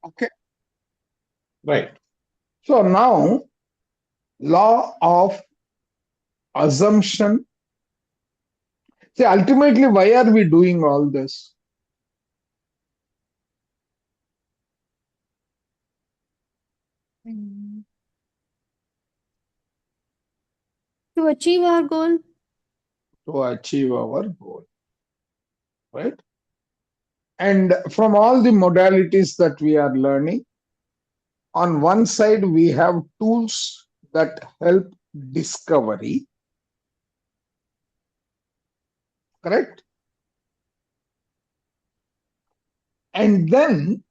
Okay, right. So now, law of assumption. See, ultimately, why are we doing all this? To achieve our goal. To achieve our goal, right? And from all the modalities that we are learning, on one side, we have tools that help discovery, correct? And then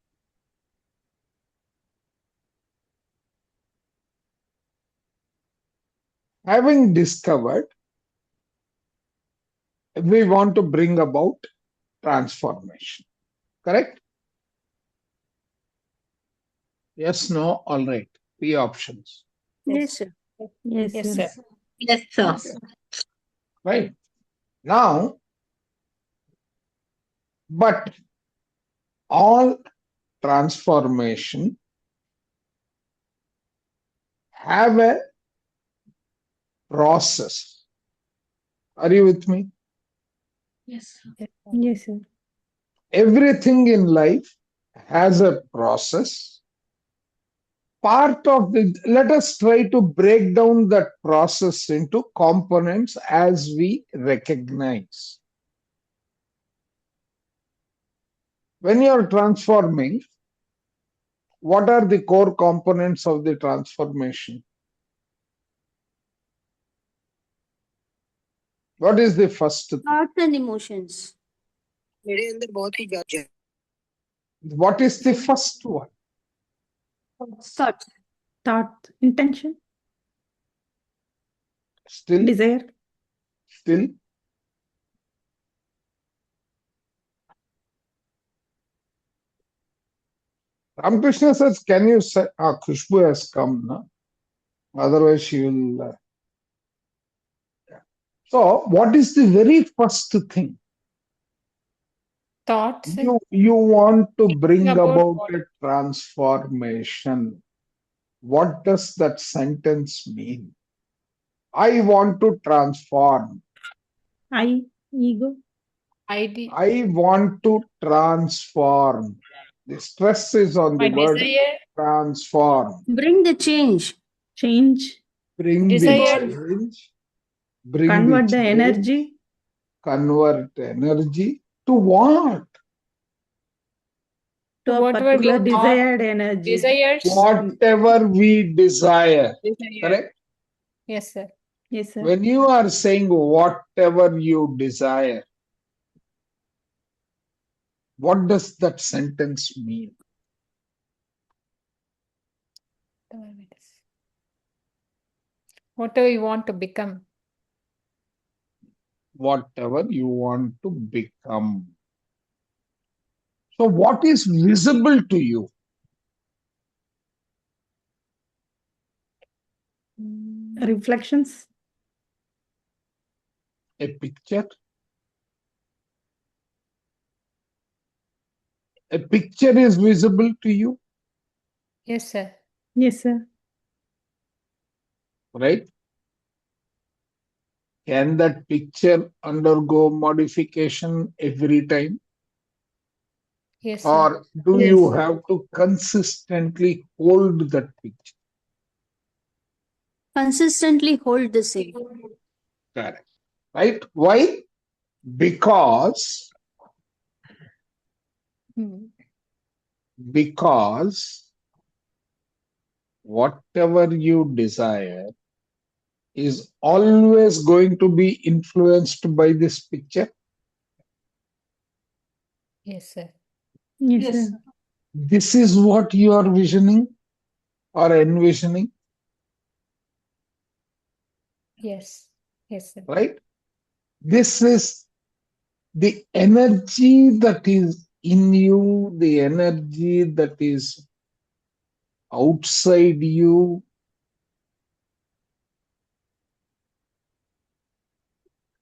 having discovered, we want to bring about transformation, correct? Yes, no, all right. Three options, Yes, sir. Yes, Yes, sir. sir. Yes, sir. right? Now, but all transformation have a process. Are you with me? Yes. Yes, sir. Everything in life has a process. Part of the, let us try to break down that process into components as we recognize. When you are transforming, what are the core components of the transformation? What is the first thing? Thoughts and emotions. What is the first one? Thoughts. Thought, intention, Still, desire. still. Ramakrishna says, can you say, Khushbu has come, no? Otherwise she will. So, what is the very first thing? Thoughts. You want to bring About about what? a transformation. What does that sentence mean? I want to transform. Ego. ID. I want to transform. The stress is on the My word desire. transform. Bring the change. Change. Bring the Desire. change. Bring Convert the the change. energy. Convert energy to what? To a Whatever particular we desired energy. desires. Whatever we desire. Desire. Correct? Yes, sir. Yes, sir. When you are saying whatever you desire, what does that sentence mean? Whatever you want to become. Whatever you want to become. So, what is visible to you? Reflections. A picture? A picture is visible to you, Yes, sir. Yes, sir. right? Can that picture undergo modification every time? Yes, sir. Or do Yes. you have to consistently hold that picture? Consistently hold the same. Correct. Right? Why? Because because whatever you desire is always going to be influenced by this picture. Yes, sir. Yes, sir. This is what you are visioning or envisioning, Yes. Yes, sir. right? This is the energy that is in you, the energy that is outside you,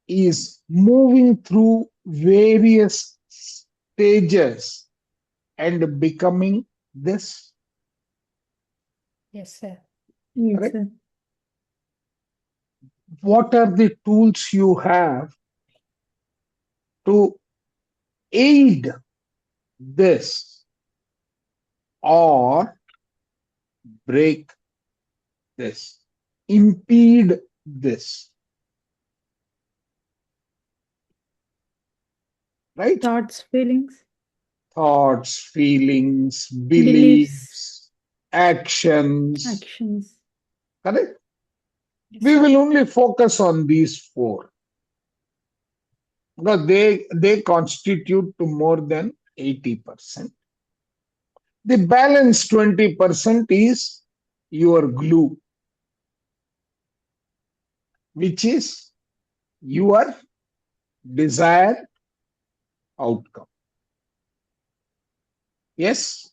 is moving through various stages and becoming this. Yes, sir. Yes, Correct? sir. What are the tools you have to aid this or break this, impede this? Right? Thoughts, feelings, Thoughts, feelings, beliefs, beliefs, actions. actions. Correct? Yes, We sir. will only focus on these four because they constitute to more than 80%. The balance 20% is your glue, which is your desired outcome. Yes?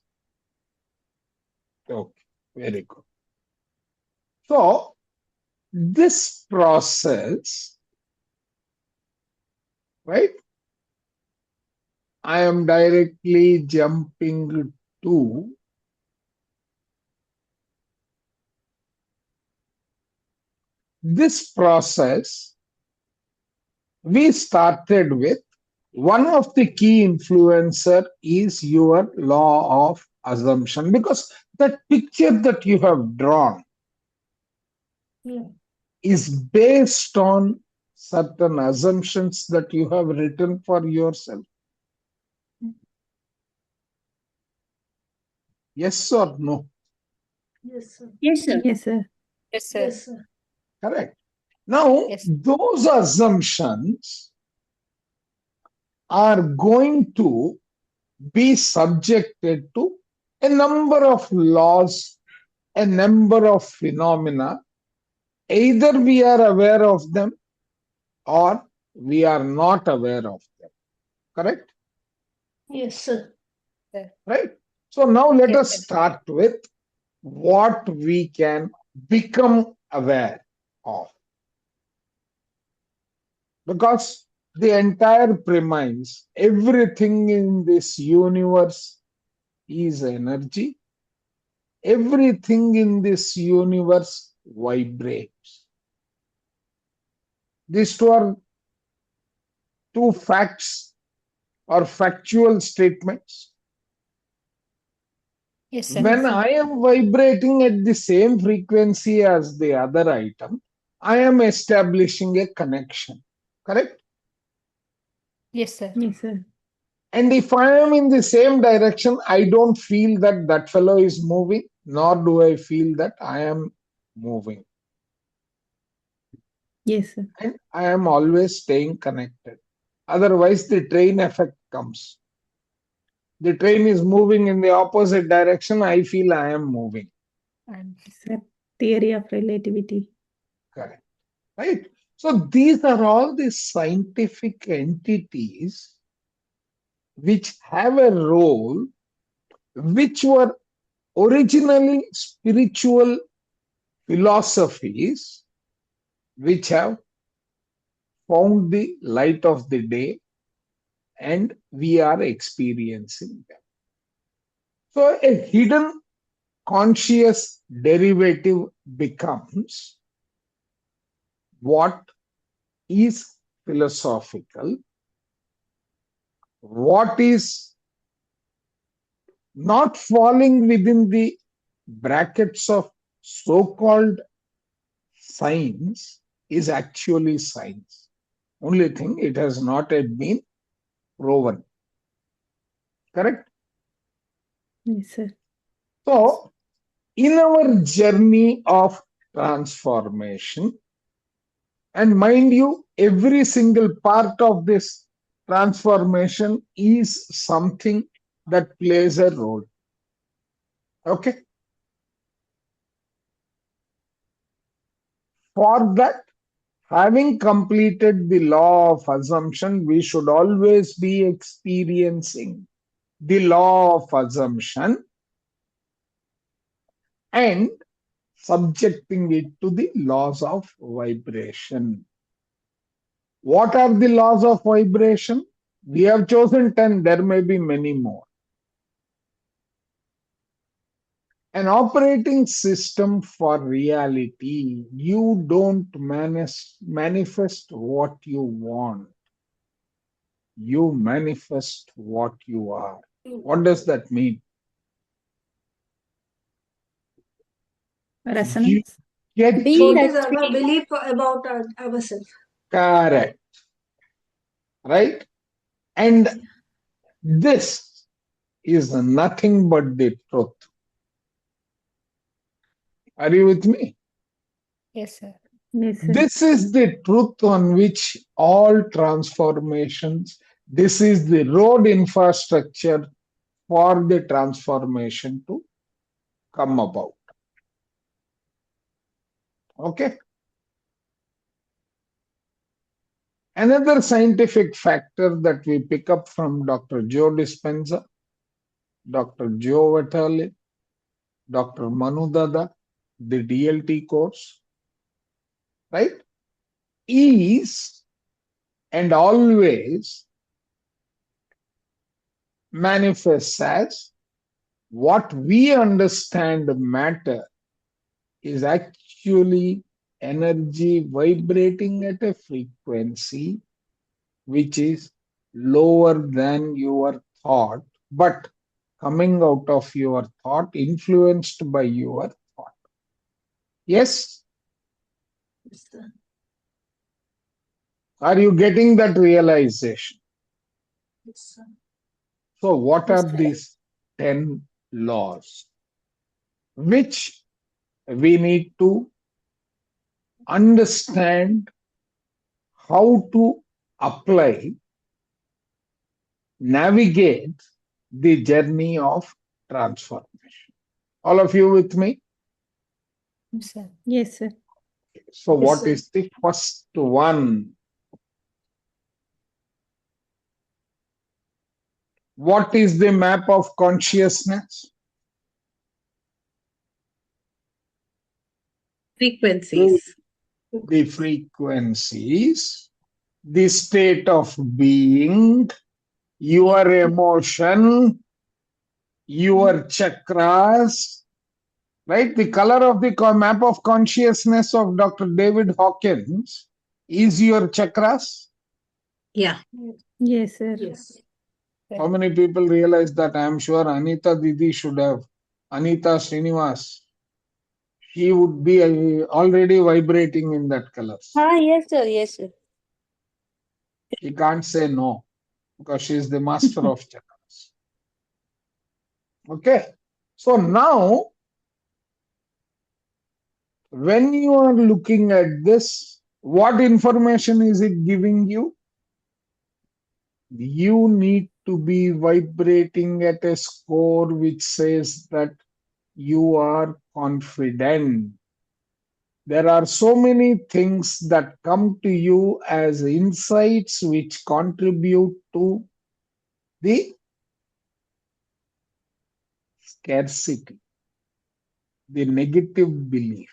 Okay, very good. So, this process, right? I am directly jumping to this process. We started with one of the key influencer is your law of assumption because that picture that you have drawn is based on certain assumptions that you have written for yourself. Yes or no? Yes, sir. Yes, sir. Yes, sir. Yes, sir. Yes, sir. Correct. Now, Yes. those assumptions are going to be subjected to a number of laws, a number of phenomena. Either we are aware of them or we are not aware of them. Correct? Yes, sir. Sir. Right? So now let Yes, us sir. start with what we can become aware of. Because the entire premise, everything in this universe is energy. Everything in this universe vibrates. These two facts or factual statements. Yes, sir. When sir. I am vibrating at the same frequency as the other item, I am establishing a connection. Correct? Yes, sir. Yes, sir. And if I am in the same direction, I don't feel that that fellow is moving, nor do I feel that I am moving. Yes, sir. And I am always staying connected. Otherwise, the train effect comes. The train is moving in the opposite direction. I feel I am moving. And Yes, sir. Theory of relativity. Correct. Right? So these are all the scientific entities which have a role, which were originally spiritual philosophies, which have found the light of the day and we are experiencing them. So a hidden conscious derivative becomes what is philosophical, what is not falling within the brackets of so-called science is actually science. Only thing, it has not yet been proven. Correct? Yes, sir. So, in our journey of transformation, and mind you, every single part of this transformation is something that plays a role. Okay? For that, having completed the law of assumption, we should always be experiencing the law of assumption and subjecting it to the laws of vibration. What are the laws of vibration? We have chosen 10, there may be many more. An operating system for reality. You don't manifest what you want, you manifest what you are. What does that mean? You Resonance. get Be to What is that our belief about ourselves? correct, right? And this is nothing but the truth. Are you with me? yes, sir. Yes, sir. This is the truth on which all transformations, this is the road infrastructure for the transformation to come about. Okay. Another scientific factor that we pick up from Dr. Joe Dispenza, Dr. Joe Vitale, Dr. Manu Dada, the DLT course, right, is and always manifests as what we understand matter is actually energy vibrating at a frequency which is lower than your thought, but coming out of your thought, influenced by your thought. Yes? Yes, sir. Are you getting that realization? Yes, sir. So, what Yes, are sir. these 10 laws which we need to understand how to apply, navigate the journey of transformation? All of you with me? Yes, sir. Yes, sir. So, Yes, what sir. is the first one? What is the map of consciousness? The, Frequencies. the frequencies, the state of being, your emotion, your chakras, right? The color of the map of consciousness of Dr. David Hawkins is your chakras. Yeah. Yes, sir. Yes. How many people realize that? I am sure Anita Didi should have. Anita Srinivas, she would be already vibrating in that colors. Yes, sir. Yes, sir. She can't say no because she is the master of chakras. Okay. So now, when you are looking at this, what information is it giving you? You need to be vibrating at a score which says that you are confident. There are so many things that come to you as insights which contribute to the scarcity, the negative belief.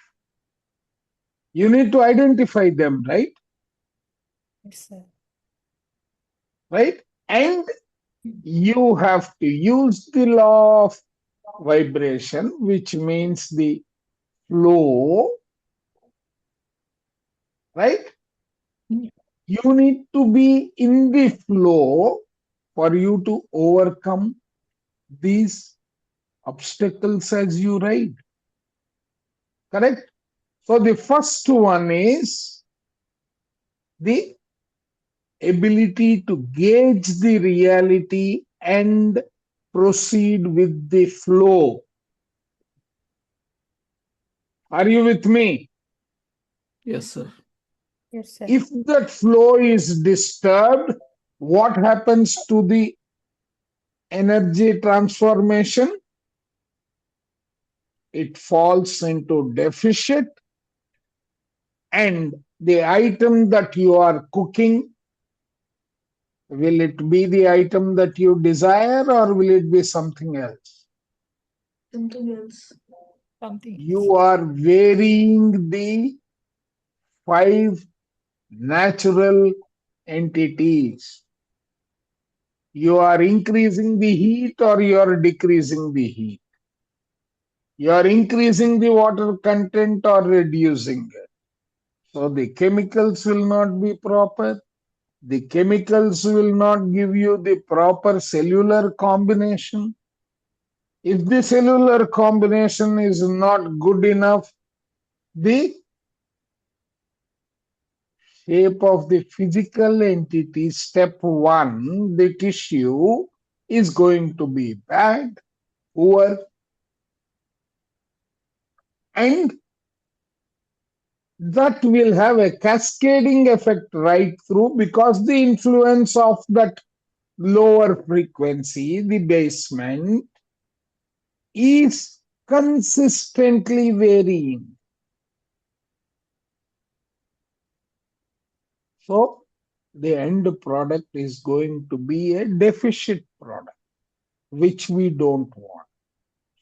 You need to identify them, right? Yes, sir. Right? And you have to use the law of vibration, which means the flow, right? You need to be in the flow for you to overcome these obstacles as you ride. Correct? So the first one is the ability to gauge the reality and proceed with the flow. Are you with me? Yes, sir. Yes, sir. If that flow is disturbed, what happens to the energy transformation? It falls into deficit, and the item that you are cooking, will it be the item that you desire or will it be something else? Something else. Something else. You are varying the five natural entities. You are increasing the heat or you are decreasing the heat. You are increasing the water content or reducing it. So the chemicals will not be proper. The chemicals will not give you the proper cellular combination. If the cellular combination is not good enough, the shape of the physical entity, step one, the tissue is going to be bad, poor, and that will have a cascading effect right through because the influence of that lower frequency, the basement, is consistently varying. So the end product is going to be a deficit product, which we don't want.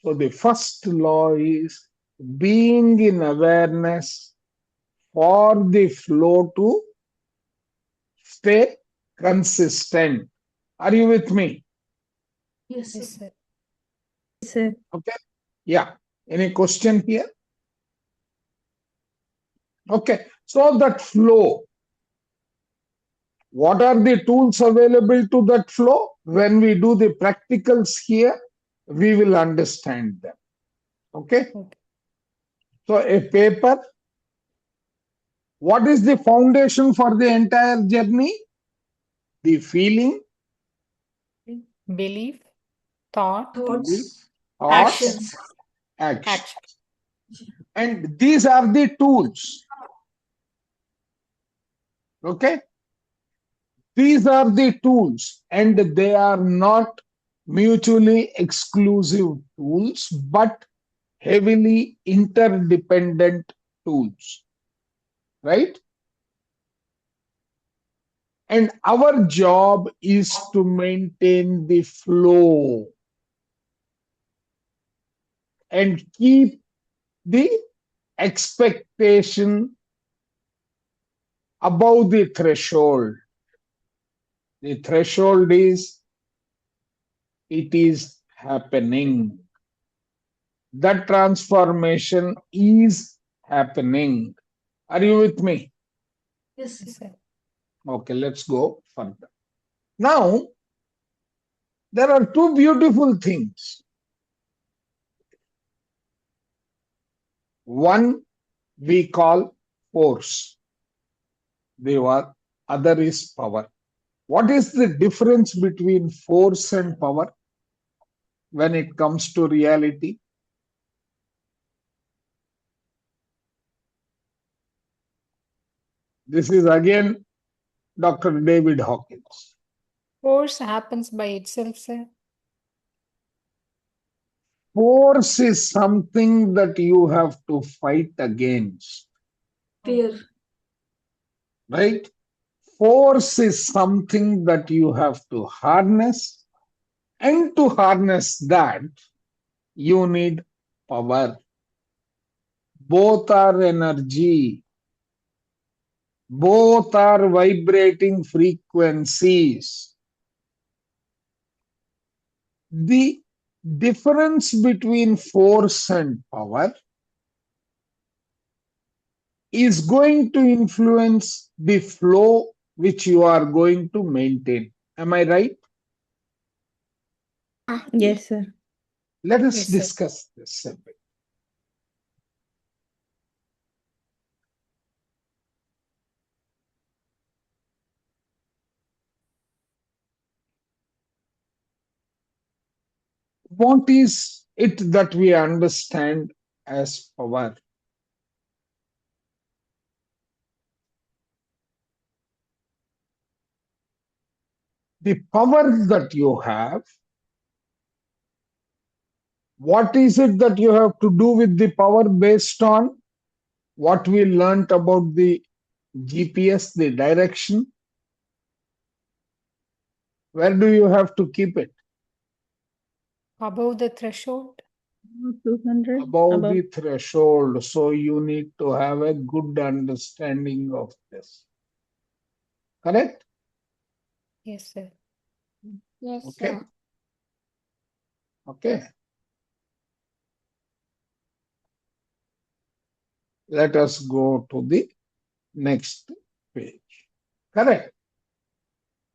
So the first law is being in awareness for the flow to stay consistent. Are you with me? Yes, Yes, sir. sir. Yes, sir. Okay. Yeah. Any question here? Okay. So that flow, what are the tools available to that flow? When we do the practicals here, we will understand them. Okay. Okay. So a paper, what is the foundation for the entire journey? The feeling, Belief, thought, belief, Thoughts, thoughts, actions. action. action. And these are the tools. Okay. These are the tools, and they are not mutually exclusive tools, but heavily interdependent tools, right? And our job is to maintain the flow and keep the expectation above the threshold. The threshold is it is happening. That transformation is happening. Are you with me? Yes, Yes, sir. sir. Okay, let's go further. Now, there are two beautiful things. One we call force, the other is power. What is the difference between force and power when it comes to reality? This is again Dr. David Hawkins. Force happens by itself, sir. Force is something that you have to fight against, Fear. right? Force is something that you have to harness, and to harness that, you need power. Both are energy, both are vibrating frequencies. The difference between force and power is going to influence the flow which you are going to maintain. Am I right? Yes, sir. Let us Yes, sir. discuss this a bit. What is it that we understand as power? The power that you have, what is it that you have to do with the power based on what we learnt about the GPS, the direction? Where do you have to keep it? Above the threshold. 200 Above above. the threshold. So you need to have a good understanding of this. Correct? Yes, sir. Okay. Okay. Let us go to the next page. Correct?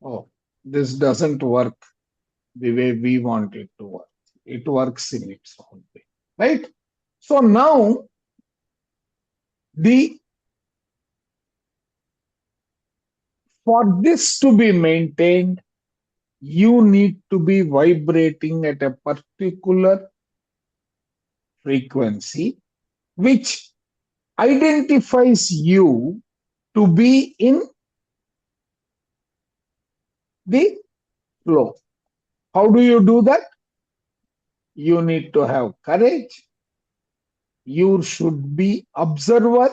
Oh, this doesn't work the way we want it to work. It works in its own way. Right? So now the for this to be maintained, you need to be vibrating at a particular frequency, which identifies you to be in the flow. How do you do that? You need to have courage. You should be observer,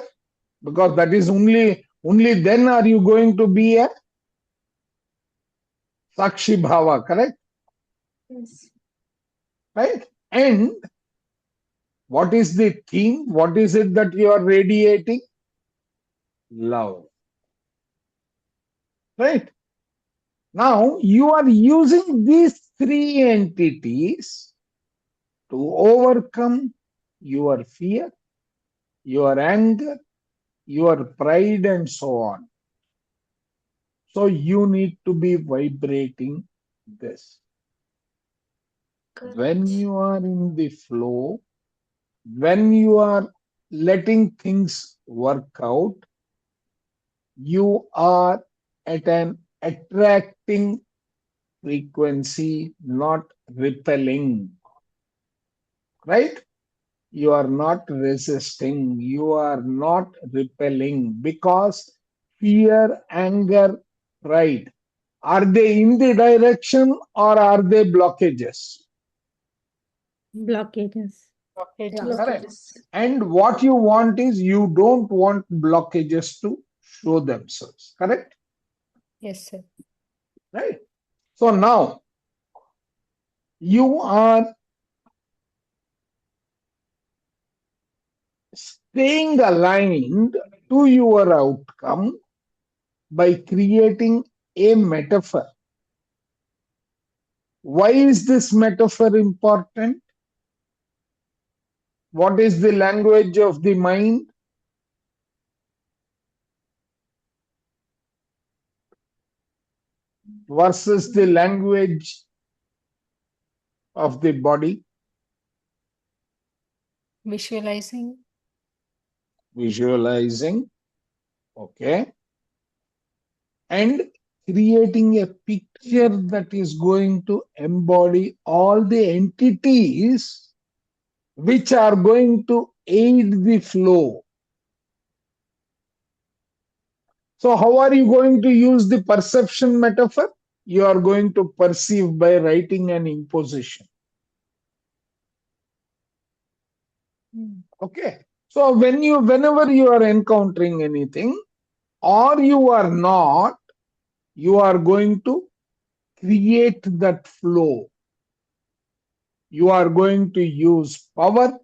because that is only then are you going to be a Sakshi Bhava, correct? Yes. Right? And what is the theme? What is it that you are radiating? Love. Right? Now you are using these three entities to overcome your fear, your anger, your pride, and so on. So you need to be vibrating this. When Correct. you are in the flow, when you are letting things work out, you are at an attracting frequency, not repelling. Right? You are not resisting, you are not repelling, because fear, anger, pride, are they in the direction or are they blockages? Blockages. Blockages. Correct. Blockages. And what you want is, you don't want blockages to show themselves. Correct? Yes, sir. Right? So now you are staying aligned to your outcome by creating a metaphor. Why is this metaphor important? What is the language of the mind? Versus the language of the body? Visualizing. Visualizing. Okay. And creating a picture that is going to embody all the entities which are going to aid the flow. So how are you going to use the perception metaphor? You are going to perceive by writing an imposition. Okay. So whenever you are encountering anything, or you are not, you are going to create that flow. You are going to use power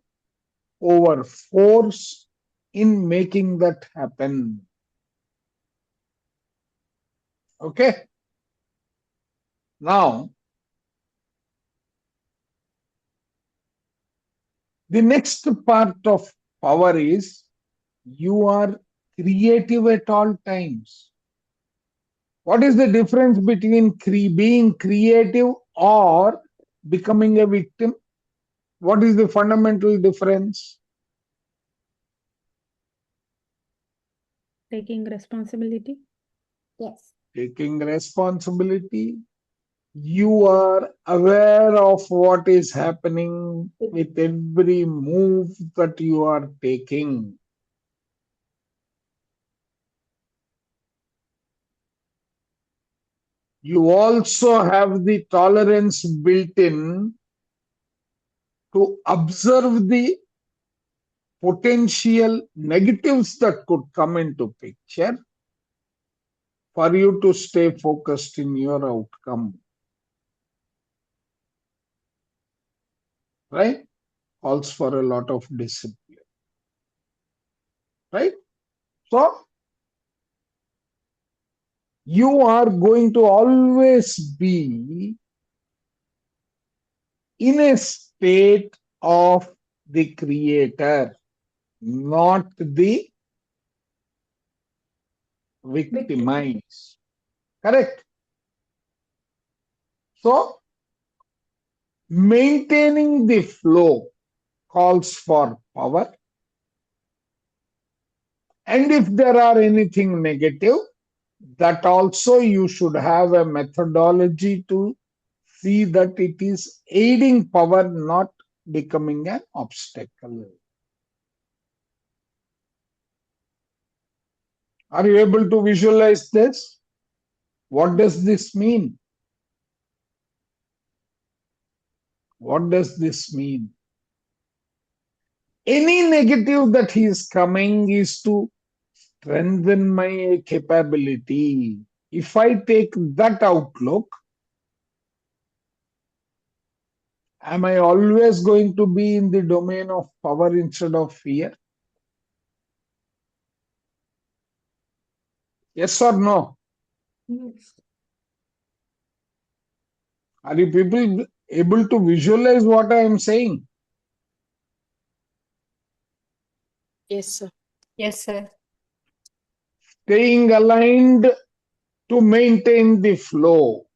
over force in making that happen. Okay. Now, the next part of power is, you are creative at all times. What is the difference between being creative or becoming a victim? What is the fundamental difference? Taking responsibility. Yes. Taking responsibility. You are aware of what is happening with every move that you are taking. You also have the tolerance built in to observe the potential negatives that could come into picture, for you to stay focused in your outcome. Right? Calls for a lot of discipline. Right? So you are going to always be in a state of the creator. not the victimized. Correct? So, maintaining the flow calls for power. And if there are anything negative, that also you should have a methodology to see that it is aiding power, not becoming an obstacle. Are you able to visualize this? What does this mean? What does this mean? Any negative that is coming is to strengthen my capability. If I take that outlook, am I always going to be in the domain of power instead of fear? Yes or no? Yes. Are you people able to visualize what I am saying? Yes, sir. Yes, sir. Staying aligned to maintain the flow.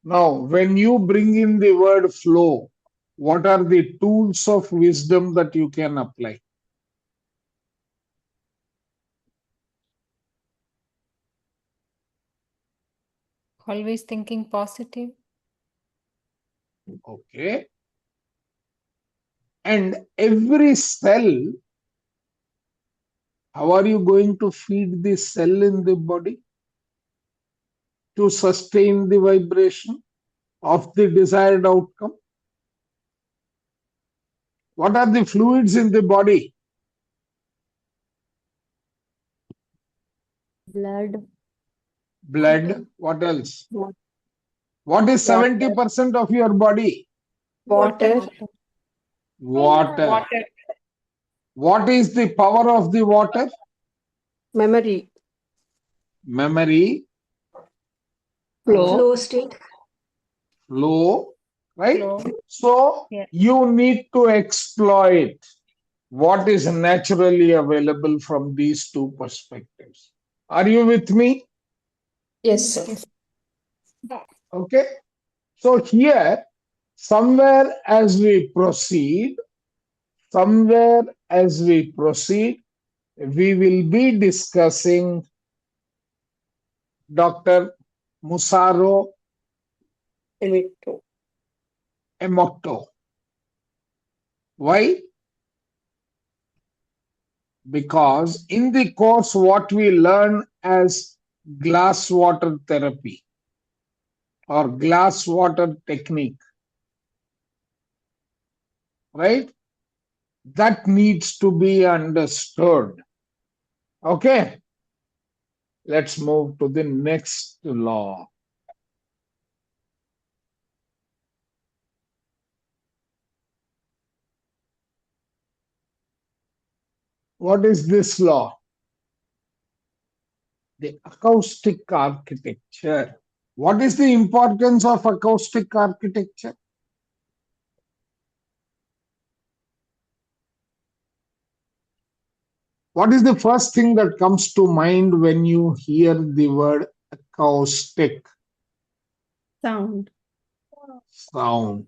Now, when you bring in the word flow, what are the tools of wisdom that you can apply? Always thinking positive. Okay. And every cell, how are you going to feed the cell in the body to sustain the vibration of the desired outcome? What are the fluids in the body? Blood. Blood. What else? Wa- What is Water. 70% of your body? Water. Water. Water. What is the power of the water? Memory. Memory, Flow. Flow state. flow, right? Flow. So Yeah. you need to exploit what is naturally available from these two perspectives. Are you with me? Yes, sir. Yes. Okay. So here, somewhere as we proceed, we will be discussing Dr. Musaro Emito. Emoto. Why? Because in the course, what we learn as glass water therapy or glass water technique, right? That needs to be understood. Okay, let's move to the next law. What is this law? The acoustic architecture. What is the importance of acoustic architecture? What is the first thing that comes to mind when you hear the word acoustic? Sound. Sound.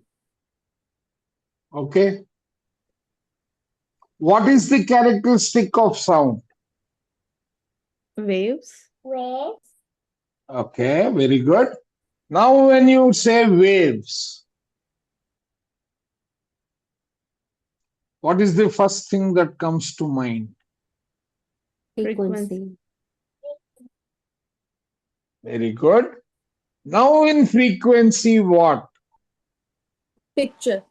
Okay. What is the characteristic of sound? Waves. Okay, very good. Now, when you say waves, what is the first thing that comes to mind? Frequency. Very good. Now, in frequency, what? Picture.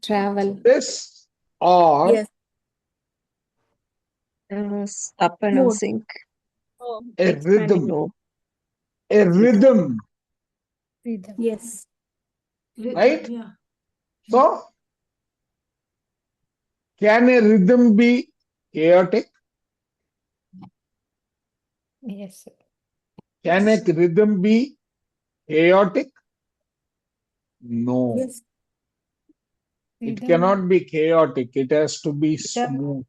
Travel. This or Yes. Up and Mood. sync. a Expanding. rhythm? A rhythm, Yes. right? Yeah. So, can a rhythm be chaotic? Yes, sir. Can a rhythm be chaotic? No. Yes. It Freedom. cannot be chaotic. It has to be Freedom. smooth.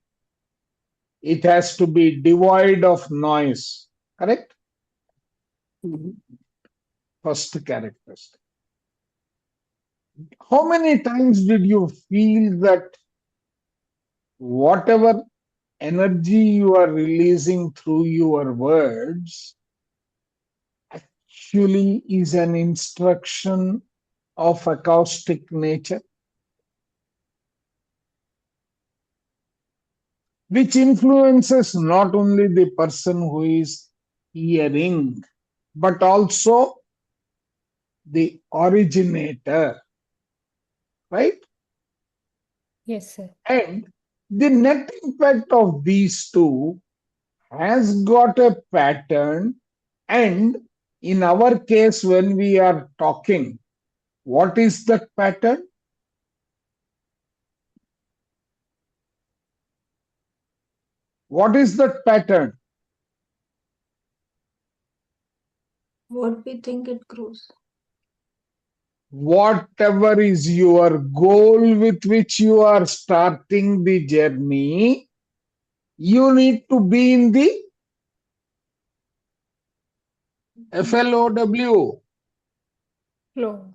It has to be devoid of noise. Correct? First characteristic. How many times did you feel that whatever energy you are releasing through your words actually is an instruction of acoustic nature, which influences not only the person who is hearing, but also the originator, right? Yes, sir. And the net impact of these two has got a pattern. And in our case, when we are talking, what is that pattern? What is that pattern? What we think it grows. Whatever is your goal with which you are starting the journey, you need to be in the FLOW, Flow.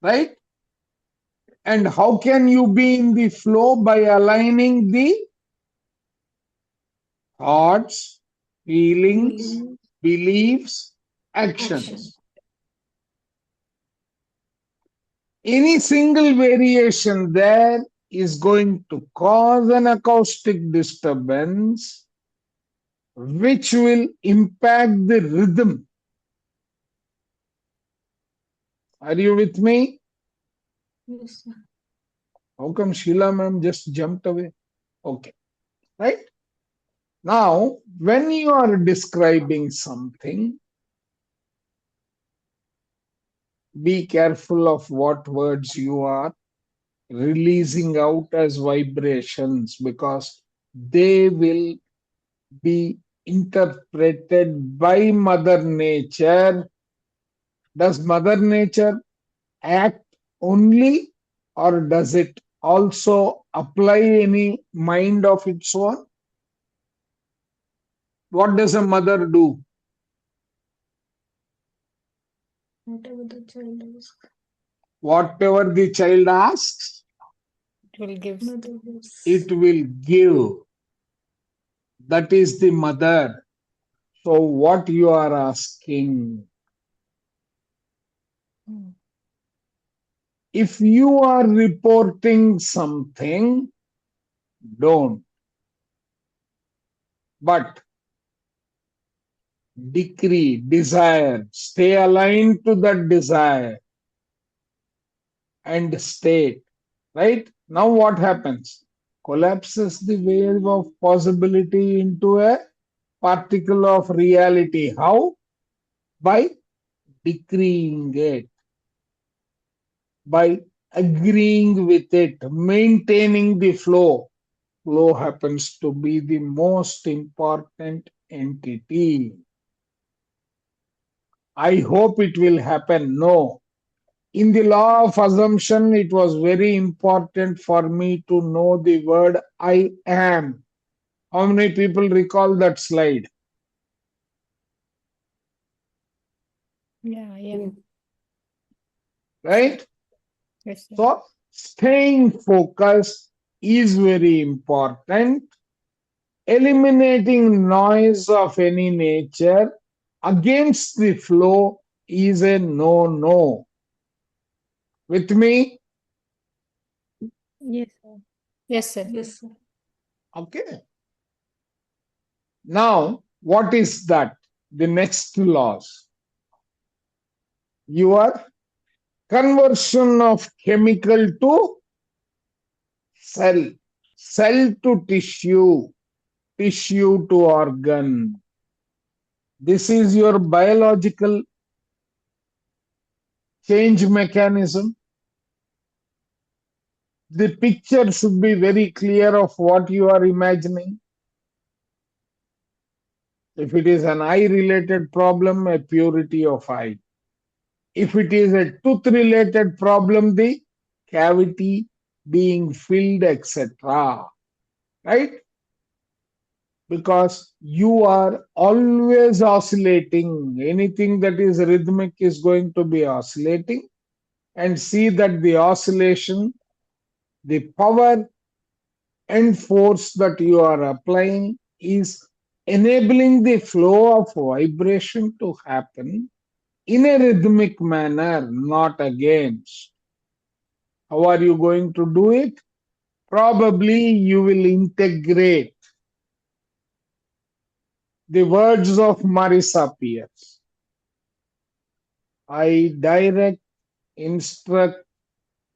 right? And how can you be in the flow? By aligning the thoughts, feelings, Feeling, beliefs, action. actions. Any single variation there is going to cause an acoustic disturbance which will impact the rhythm. Are you with me? Yes, sir. How come Sheila ma'am just jumped away? Okay, right? Now, when you are describing something, be careful of what words you are releasing out as vibrations because they will be interpreted by Mother Nature. Does Mother Nature act only, or does it also apply any mind of its own? What does a mother do? Whatever the child is, Whatever the child asks, It will give. mother gives. it will give. That is the mother. So, what you are asking, Mm. if you are reporting something, don't. But decree, desire, stay aligned to that desire and state, right? Now, what happens? Collapses the wave of possibility into a particle of reality. How? By decreeing it, by agreeing with it, maintaining the flow. Flow happens to be the most important entity. I hope it will happen. No. In the law of assumption, it was very important for me to know the word I am. How many people recall that slide? Yeah, yeah. Right? Yes, sir. So, staying focused is very important. Eliminating noise of any nature against the flow is a no-no. With me? Yes, sir. Yes, sir. Yes, sir. Okay. Now, what is that? The next laws. Your conversion of chemical to cell, cell to tissue, tissue to organ. This is your biological change mechanism. The picture should be very clear of what you are imagining. If it is an eye related problem, a purity of eye. If it is a tooth related problem, the cavity being filled, etc. Right? Because you are always oscillating. Anything that is rhythmic is going to be oscillating, and see that the oscillation, the power and force that you are applying is enabling the flow of vibration to happen in a rhythmic manner, not against. How are you going to do it? Probably you will integrate the words of Marisa Pierce. I direct, instruct,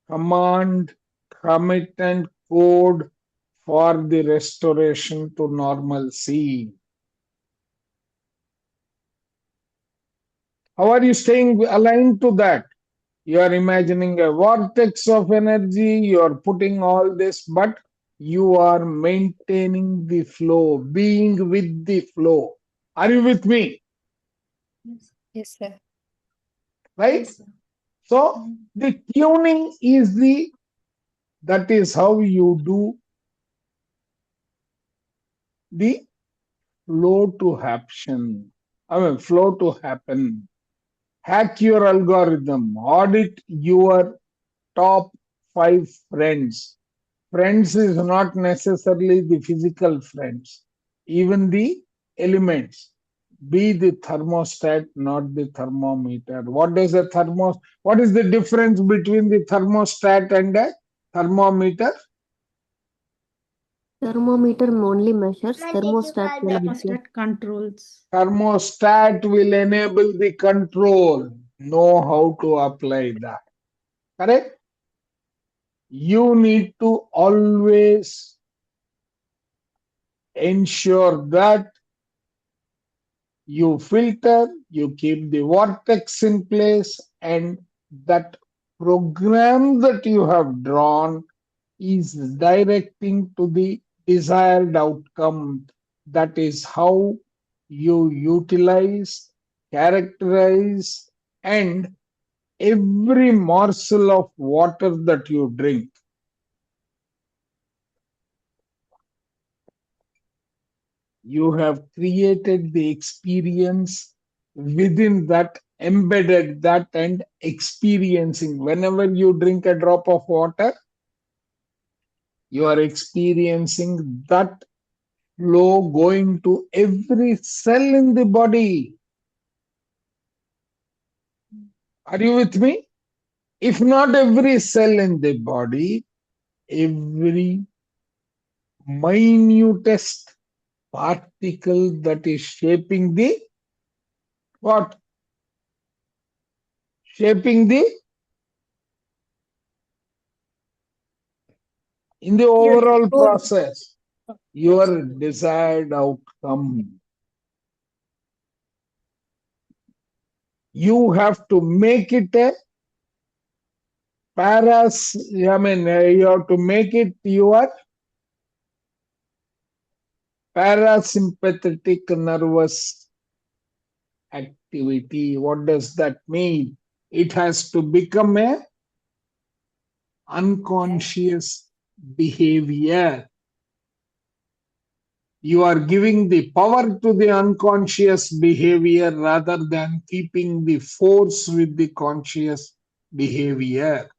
command, commit, and code for the restoration to normalcy. How are you staying aligned to that? You are imagining a vortex of energy, you are putting all this, but you are maintaining the flow, being with the flow. Are you with me? Yes. Yes, sir. Right? Yes, sir. So the tuning is that is how you do the flow to happen. Flow to happen. Hack your algorithm, audit your top 5 friends. Friends is not necessarily the physical friends, even the elements. Be the thermostat, not the thermometer. What is the difference between the thermostat and a thermometer? Thermometer only measures, thermostat will also. Thermostat controls. Thermostat will enable the control. Know how to apply that. Correct? You need to always ensure that you filter, you keep the vortex in place, and that program that you have drawn is directing to the desired outcome. That is how you utilize, characterize, and every morsel of water that you drink. You have created the experience within that, embedded that, and experiencing. Whenever you drink a drop of water, you are experiencing that flow going to every cell in the body. Are you with me? If not every cell in the body, every minutest particle that is shaping the what? Shaping the in the overall process, your desired outcome. You have to make it a you have to make it your parasympathetic nervous activity. What does that mean? It has to become a unconscious behavior. You are giving the power to the unconscious behavior rather than keeping the force with the conscious behavior.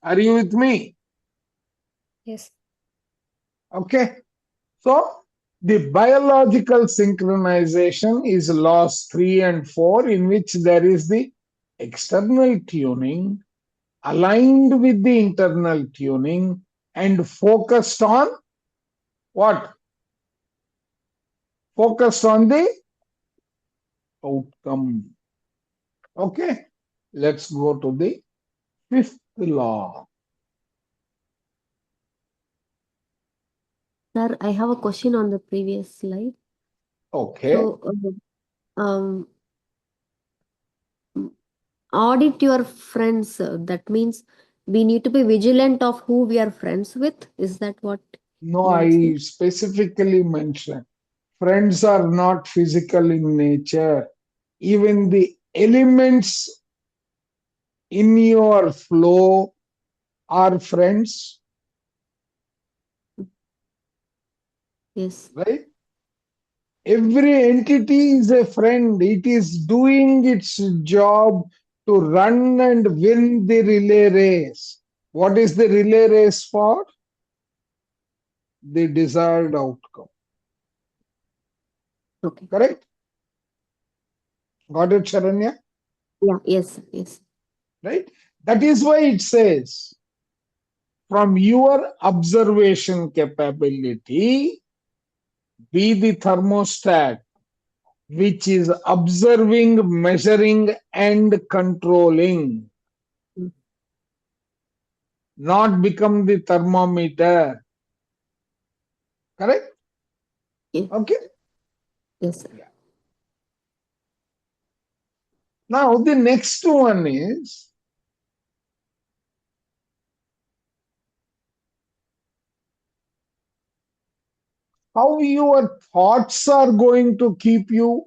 Are you with me? Yes. Okay. So the biological synchronization is laws 3 and 4, in which there is the external tuning aligned with the internal tuning and focused on what? Focused on the outcome. Okay. Let's go to the 5th law. Sir, I have a question on the previous slide. Okay. So, audit your friends. That means we need to be vigilant of who we are friends with. Is that what No, you are I saying? specifically mentioned friends are not physical in nature. Even the elements in your flow are friends, Yes. right? Every entity is a friend. It is doing its job to run and win the relay race. What is the relay race for? The desired outcome. Okay. Correct? Got it, Sharanya? Yeah. Yes. Yes. Right? That is why it says, from your observation capability, be the thermostat which is observing, measuring, and controlling, Mm. not become the thermometer. Correct? Yes. Okay. Yes, sir. Yeah. Now, the next one is how your thoughts are going to keep you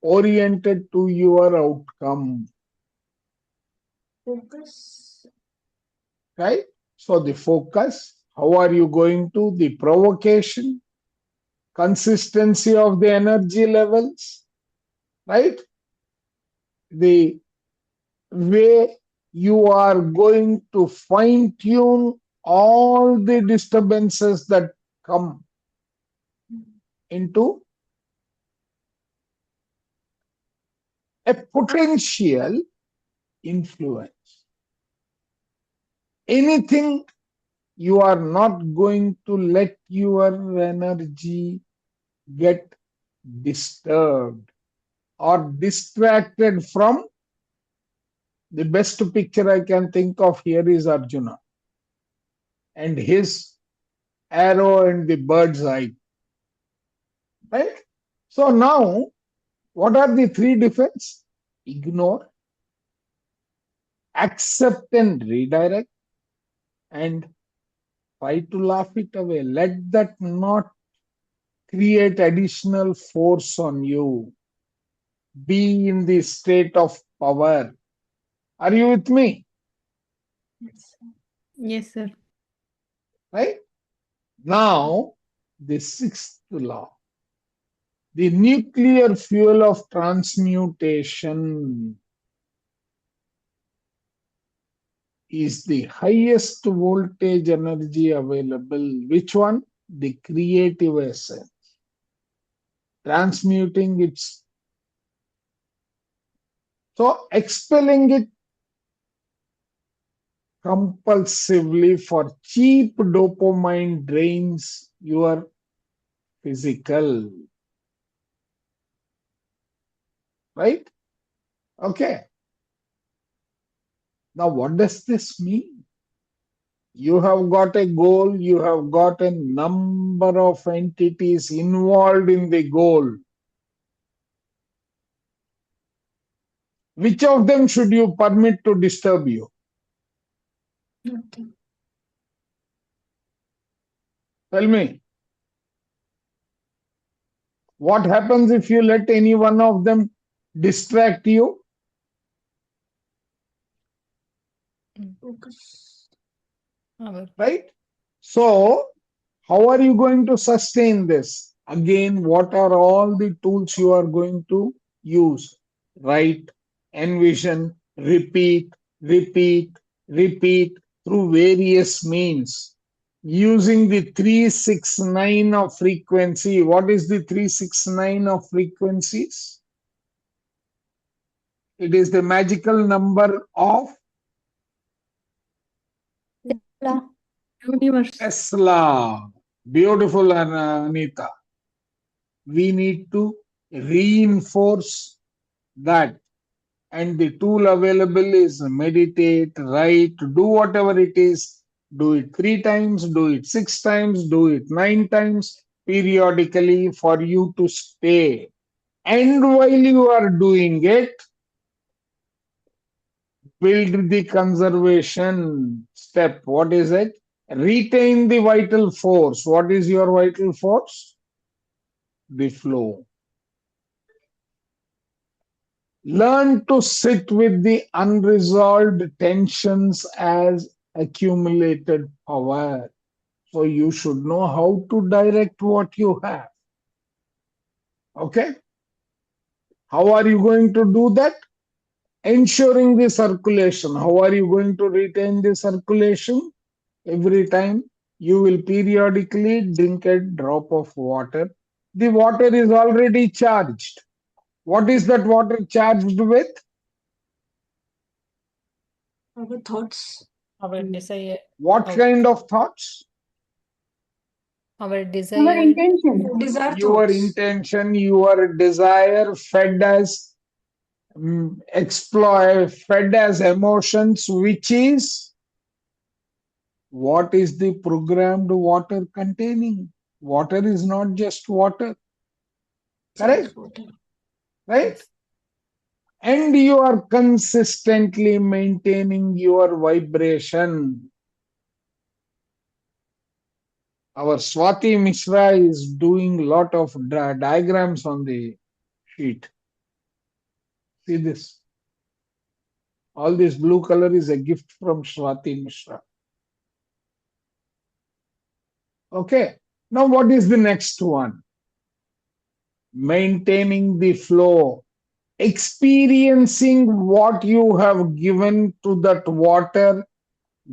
oriented to your outcome. Focus. Right? So, the focus, how are you going to, the provocation, consistency of the energy levels, right? The way you are going to fine tune all the disturbances that come into a potential influence. Anything you are not going to let your energy get disturbed or distracted from. The best picture I can think of here is Arjuna and his arrow and the bird's eye. Right? So now, what are the three defense? Ignore, accept and redirect, and try to laugh it away. Let that not create additional force on you. Be in the state of power. Are you with me? Yes. Yes, sir. Right? Now, the sixth law, the nuclear fuel of transmutation, is the highest voltage energy available. Which one? The creative essence. Transmuting its, so expelling it compulsively for cheap dopamine drains your physical, right? Okay. Now, what does this mean? You have got a goal, you have got a number of entities involved in the goal. Which of them should you permit to disturb you? Nothing. Tell me, what happens if you let any one of them distract you? Focus. Our Right? So, how are you going to sustain this? Again, what are all the tools you are going to use? Write, envision, repeat, repeat, repeat through various means. Using the 369 of frequency. What is the 369 of frequencies? It is the magical number of Tesla. universe. Tesla. Beautiful, Anita. We need to reinforce that. And the tool available is meditate, write, do whatever it is. Do it 3 times, do it 6 times, do it 9 times, periodically for you to stay. And while you are doing it, build the conservation step. What is it? Retain the vital force. What is your vital force? The flow. Learn to sit with the unresolved tensions as accumulated power. So you should know how to direct what you have. Okay? How are you going to do that? Ensuring the circulation. How are you going to retain the circulation? Every time you will periodically drink a drop of water. The water is already charged. What is that water charged with? Our thoughts. Our desire, What our, kind of thoughts? our Our desire, intention. Desire Your thoughts. intention, your desire, fed as exploit, fed as emotions, which is what is the programmed water containing? Water is not just water, correct? Self water. Right? Yes. And you are consistently maintaining your vibration. Our Swati Mishra is doing lot of diagrams on the sheet. See this. All this blue color is a gift from Swati Mishra. Okay. Now what is the next one? Maintaining the flow. Experiencing what you have given to that water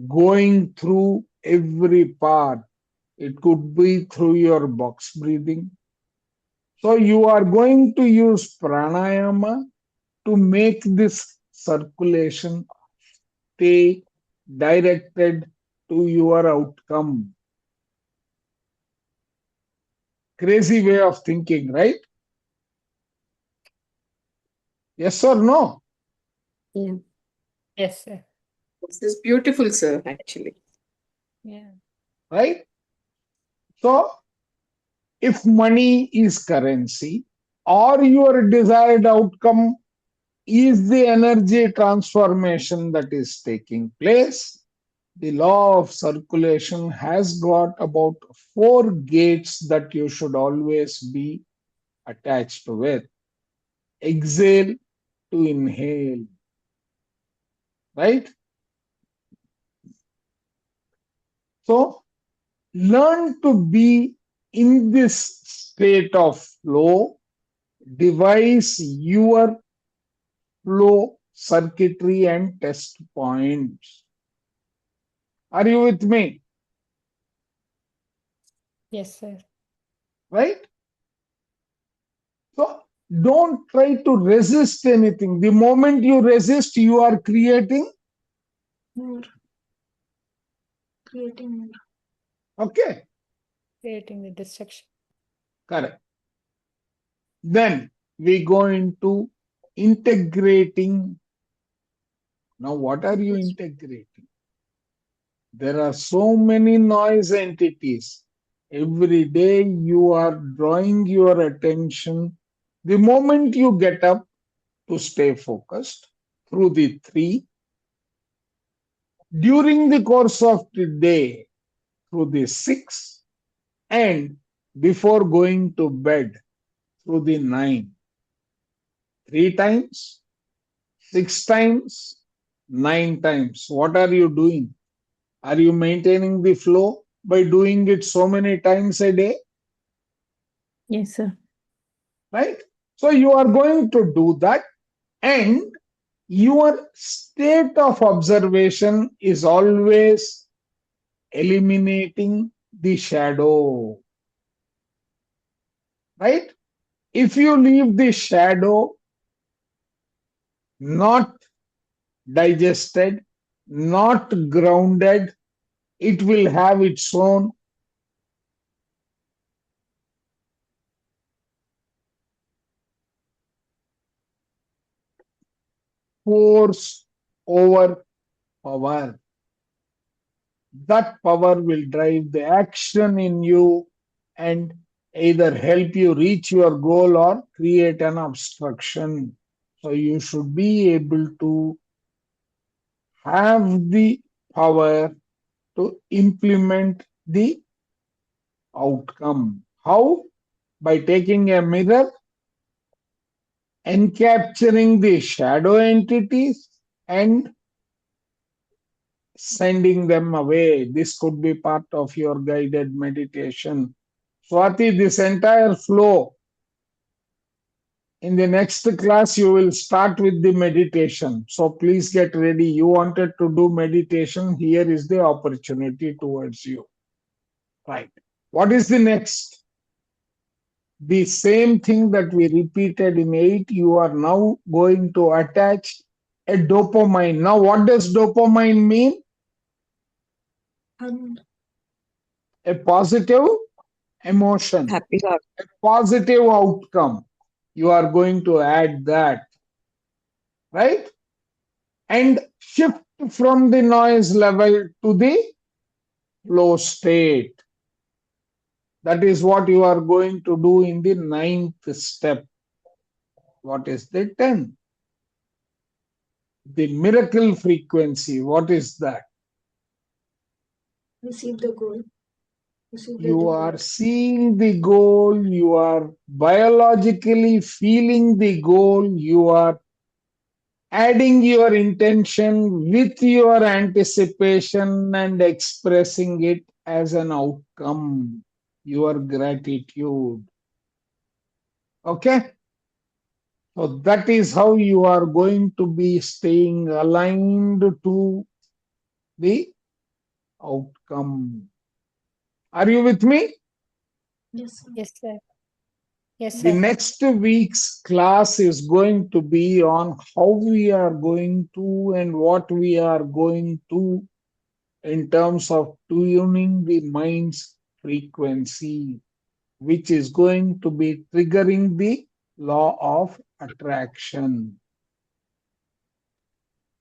going through every part. It could be through your box breathing. So you are going to use pranayama to make this circulation stay directed to your outcome. Crazy way of thinking, right? Yes or no? Yeah. yes, sir. This is beautiful, sir, actually. Yeah. Right? So if money is currency or your desired outcome is the energy transformation that is taking place, the law of circulation has got about 4 gates that you should always be attached with. Exhale to inhale, right? So learn to be in this state of flow, devise your flow circuitry and test points. Are you with me? Yes, sir. Right? So don't try to resist anything. The moment you resist, you are creating. More. Creating more. Okay, Creating the destruction. correct. Then we go into integrating. Now, what are you integrating? There are so many noise entities. Every day you are drawing your attention. The moment you get up to stay focused through the three, during the course of the day through the six, and before going to bed through the nine. 3 times, 6 times, 9 times. What are you doing? Are you maintaining the flow by doing it so many times a day? Yes, sir. Right? So you are going to do that, and your state of observation is always eliminating the shadow. Right? If you leave the shadow not digested, not grounded, it will have its own force over power. That power will drive the action in you and either help you reach your goal or create an obstruction. So you should be able to have the power to implement the outcome. How? By taking a mirror encapturing the shadow entities and sending them away. This could be part of your guided meditation. Swati, this entire flow, in the next class, you will start with the meditation. So please get ready. You wanted to do meditation. Here is the opportunity towards you. Right. What is the next? The same thing that we repeated in 8, you are now going to attach a dopamine. Now, what does dopamine mean? And A positive emotion, Happy heart. a positive outcome. You are going to add that, right? And shift from the noise level to the flow state. That is what you are going to do in the 9th step. What is the 10th? The miracle frequency. What is that? receive the goal. Receive the You are reward. seeing the goal, you are biologically feeling the goal, you are adding your intention with your anticipation and expressing it as an outcome, your gratitude. Okay? So that is how you are going to be staying aligned to the outcome. Are you with me? Yes, sir. Yes, sir. Yes, The sir. next week's class is going to be on how we are going to and what we are going to in terms of tuning the mind's frequency, which is going to be triggering the law of attraction.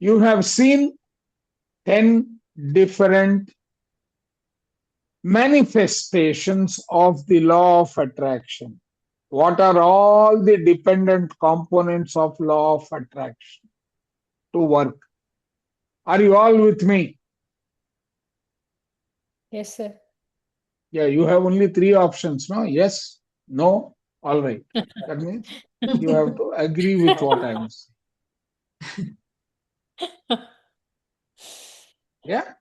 You have seen 10 different manifestations of the law of attraction. What are all the dependent components of law of attraction to work? Are you all with me? Yes, sir. Yeah, you have only 3 options, no? Yes, no, all right. That means you have to agree with what I am saying. Yeah.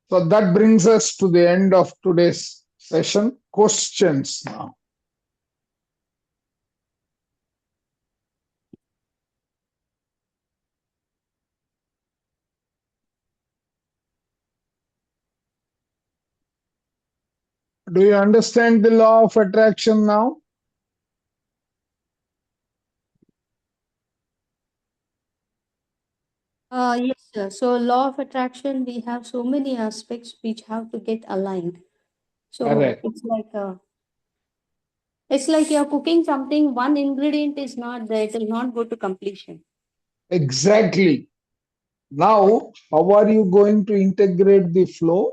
So that brings us to the end of today's session. Questions now. Do you understand the law of attraction now? Yes, sir. So law of attraction, we have so many aspects which have to get aligned. So Correct. it's like you're cooking something, one ingredient is not there, it will not go to completion. Exactly. Now, how are you going to integrate the flow?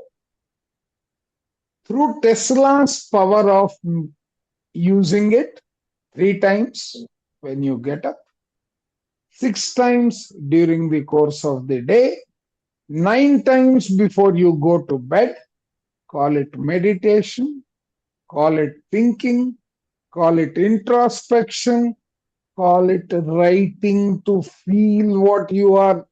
Through Tesla's power of using it 3 times when you get up, 6 times during the course of the day, 9 times before you go to bed. Call it meditation, call it thinking, call it introspection, call it writing to feel what you are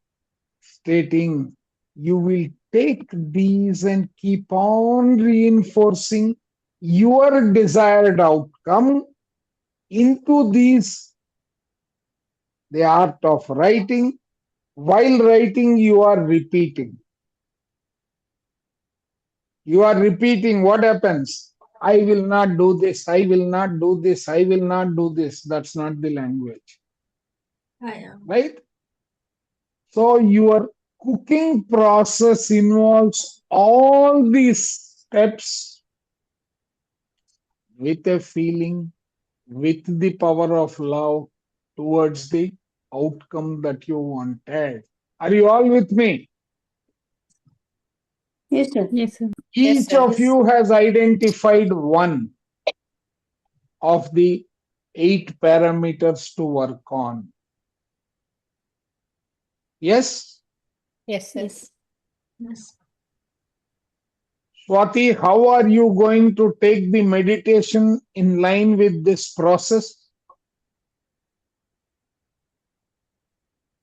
stating. You will take these and keep on reinforcing your desired outcome into these, the art of writing. While writing, you are repeating. You are repeating. What happens? I will not do this. I will not do this. I will not do this. That's not the language, I am. right? So your cooking process involves all these steps with a feeling, with the power of love towards the outcome that you wanted. Are you all with me? Yes, sir. Yes, sir. Each of you has identified one of the 8 parameters to work on. Yes? Yes, sir. Yes. Yes. Swati, how are you going to take the meditation in line with this process?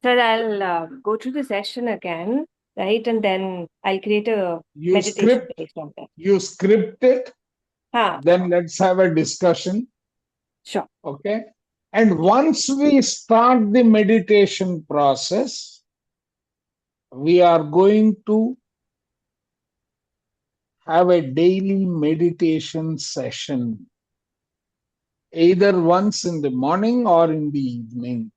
Sir, I'll go through the session again, right? And then I'll create a You meditation script, based on that. you script it, then let's have a discussion. Sure. Okay. And once we start the meditation process, we are going to have a daily meditation session, either once in the morning or in the evening.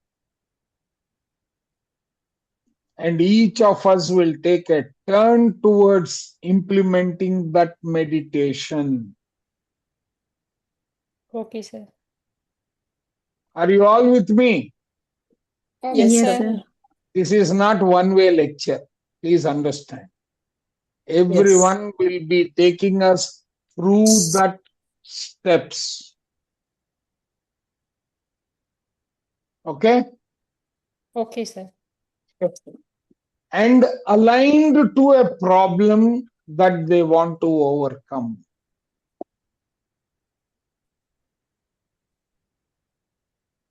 And each of us will take a turn towards implementing that meditation. Okay, sir. Are you all with me? Yes, Yes, sir. sir. This is not one-way lecture. Please understand. Everyone will be taking us through that steps. Okay? Okay, sir. And aligned to a problem that they want to overcome.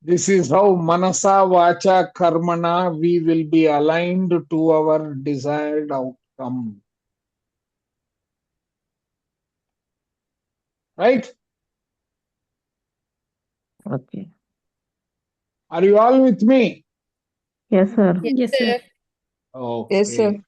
This is how manasa, vacha, karmana, we will be aligned to our desired outcome. Right? Okay. Are you all with me? Yes, sir. Yes, Yes, sir. sir. Okay. Yes, sir.